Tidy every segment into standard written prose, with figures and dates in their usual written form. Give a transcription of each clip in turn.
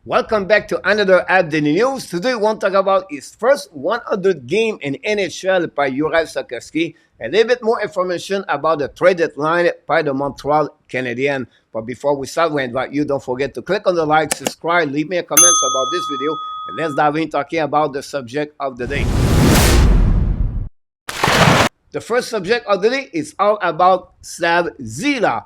Welcome back to another Habs Daily News. Today we want to talk about his first 100 game in NHL by Juraj Slafkovsky. A little bit more information about the trade deadline by the Montreal Canadiens. But before we start, we invite you, don't forget to click on the like, subscribe, leave me a comment about this video, and let's dive in talking about the subject of the day. The first subject of the day is all about Slafkovsky.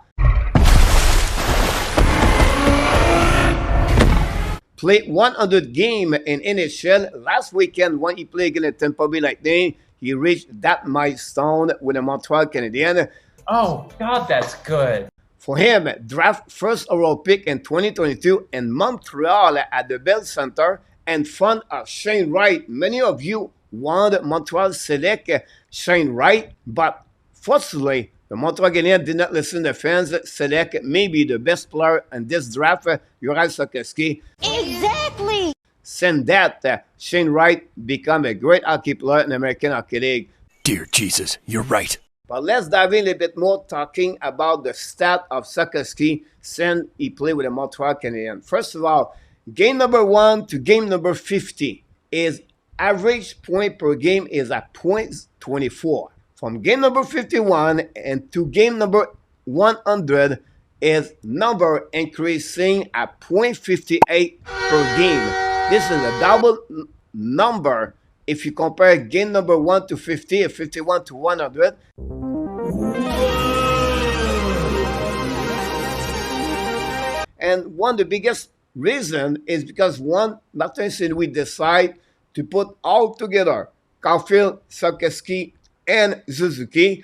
Played 100 game in NHL last weekend when he played against Tampa Bay Lightning. He reached that milestone with the Montreal Canadiens. Oh, God, that's good. For him, draft first overall pick in 2022 in Montreal at the Bell Center and front of Shane Wright. Many of you want Montreal select Shane Wright, but fortunately, the Montreal Canadiens did not listen to fans select maybe the best player in this draft, Juraj Slafkovsky. Exactly. Since that, Shane Wright become a great hockey player in the American Hockey League. Dear Jesus, you're right. But let's dive in a little bit more talking about the stat of Slafkovsky since he played with the Montreal Canadiens. First of all, game number 1 to game number 50, his average point per game is at .24. From game number 51 and to game number 100, his number increasing at .58 per game. This is a double number if you compare game number 1 to 50 and 51 to 100. And one of the biggest reason is because Martin Saint-Louis decide to put all together Caulfield, Slafkovsky, and Suzuki.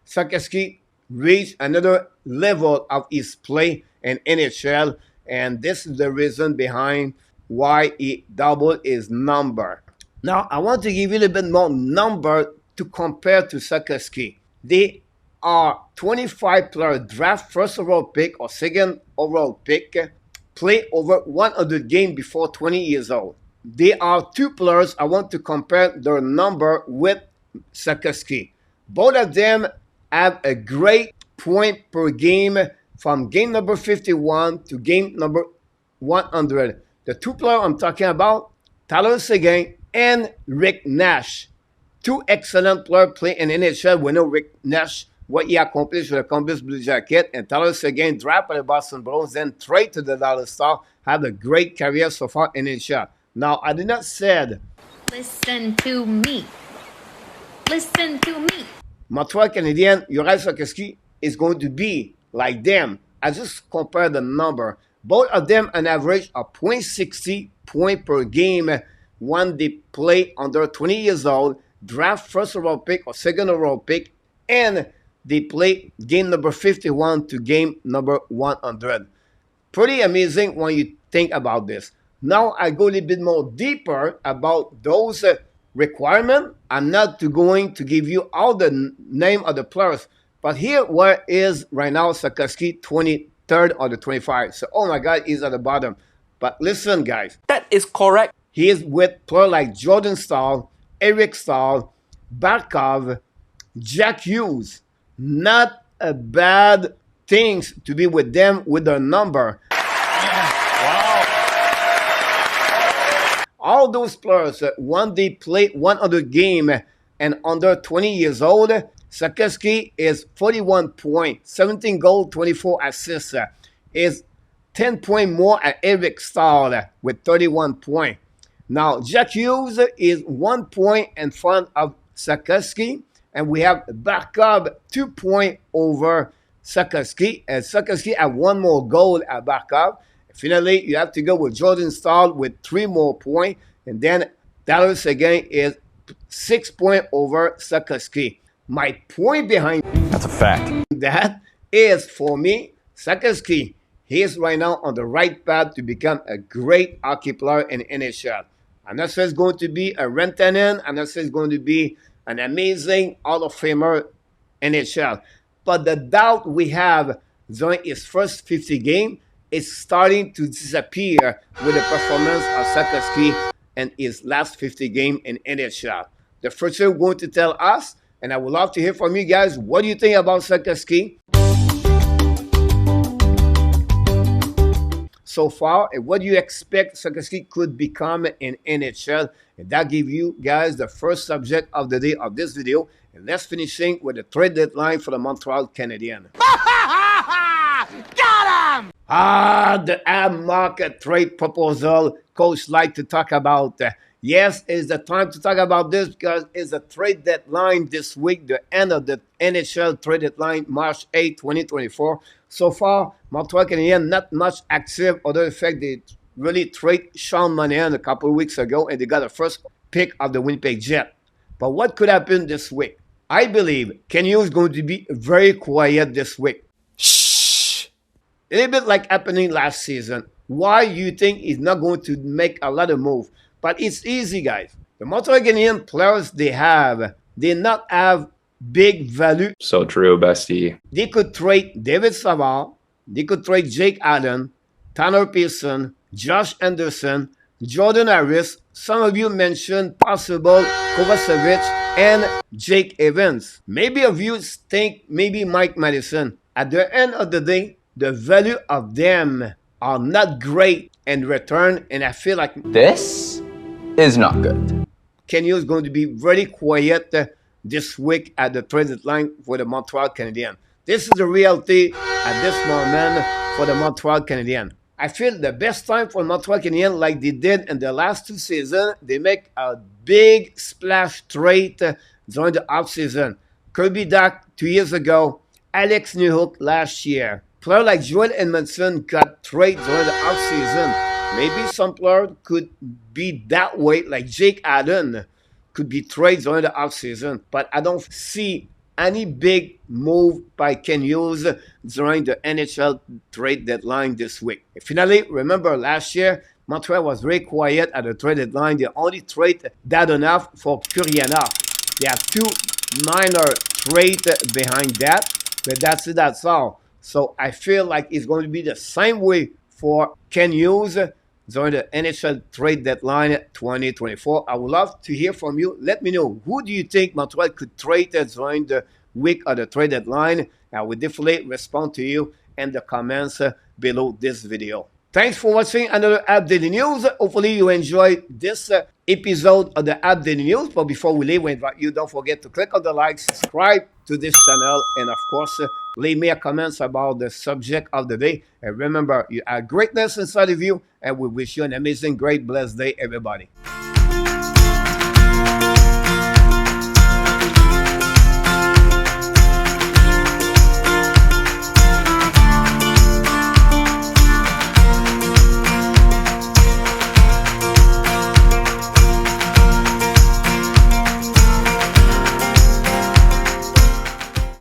Slafkovsky reached another level of his play in NHL, and this is the reason behind why he doubled his number. Now, I want to give you a little bit more number to compare to Slafkovsky. They are 25 player draft first overall pick or second overall pick, play over 100 games before 20 years old. They are two players I want to compare their number with Slafkovsky. Both of them have a great point per game from game number 51 to game number 100. The two players I'm talking about, Tyler Seguin and Rick Nash. Two excellent players play in NHL. We know Rick Nash, what he accomplished with the Columbus Blue Jacket, and Tyler Seguin drafted by the Boston Bruins, then traded to the Dallas Stars, had a great career so far in NHL. Now, I did not say... Listen to me. Listen to me. Montreal Canadiens, Juraj Slafkovsky is going to be like them. I just compare the number. Both of them an average of .60 point per game when they play under 20 years old, draft first overall pick or second overall pick, and they play game number 51 to game number 100. Pretty amazing when you think about this. Now I go a little bit more deeper about those requirements. I'm not going to give you all the name of the players, but here where is right now Slafkovsky, 23rd or the 25. So, oh my God, he's at the bottom. But listen, guys. That is correct. He is with players like Jordan Staal, Eric Staal, Barkov, Jack Hughes. Not a bad things to be with them with their number. All those players, when they play 100 game and under 20 years old, Slafkovsky is 41 points, 17 goals, 24 assists. Is 10 points more at Eric Staal with 31 points. Now, Jack Hughes is 1 point in front of Slafkovsky, and we have Barkov 2 points over Slafkovsky, and Slafkovsky have one more goal at Barkov. Finally, you have to go with Jordan Staal with 3 more points. And then Tyler Seguin is 6 points over Slafkovsky. My point behind That's a fact. that is, for me, Slafkovsky, he is right now on the right path to become a great hockey player in NHL. I'm not saying it's going to be a Rantanen. I'm not saying it's going to be an amazing Hall of Famer NHL. But the doubt we have during his first 50 games is starting to disappear with the performance of Slafkovsky in his last 50 games in NHL. The future is going to tell us, and I would love to hear from you guys. What do you think about Slafkovsky? so far and what do you expect Slafkovsky could become in NHL. And that give you guys the first subject of the day of this video. And let's finishing with the trade deadline for the Montreal Canadiens. Got him! The ab market trade proposal coach like to talk about. Yes, it's the time to talk about this because it's a trade deadline this week, the end of the NHL trade deadline, March 8, 2024. So far, Montreal Canadiens not much active, other than the fact they really trade Sean Monahan a couple of weeks ago and they got the first pick of the Winnipeg Jet. But what could happen this week? I believe Kenyon is going to be very quiet this week. Shh. A little bit like happening last season. Why you think he's not going to make a lot of moves? But it's easy, guys. The Montreal Canadiens players they not have big value. So true, bestie. They could trade David Savard. They could trade Jake Allen, Tanner Pearson, Josh Anderson, Jordan Harris. Some of you mentioned possible Kovacevic and Jake Evans. Maybe of you think maybe Mike Madison. At the end of the day, the value of them are not great in return, and I feel like This is not good. Kenyon is going to be very quiet this week at the trade deadline for the Montreal Canadiens. This is the reality at this moment for the Montreal Canadiens. I feel the best time for Montreal Canadiens, like they did in the last two seasons, they make a big splash trade during the offseason. Kirby Dach 2 years ago, Alex Newhook last year. Players like Joel Edmondson got traded during the offseason. Maybe some players could be that way, like Jake Allen could be traded during the offseason. But I don't see any big move by Ken Hughes during the NHL trade deadline this week. And finally, remember last year, Montreal was very quiet at the trade deadline. They only trade Dadonov for Kuryanov. They have two minor trades behind that, but that's all. So I feel like it's going to be the same way for Ken Hughes during the NHL trade deadline 2024. I would love to hear from you. Let me know, who do you think Montreal could trade during the week of the trade deadline? I will definitely respond to you in the comments below this video. Thanks for watching another Habs Daily News. Hopefully you enjoyed this episode of the Habs Daily News. But before we leave, we invite you, don't forget to click on the like, subscribe to this channel, and of course, leave me a comments about the subject of the day. And remember, you have greatness inside of you, and we wish you an amazing, great, blessed day, everybody.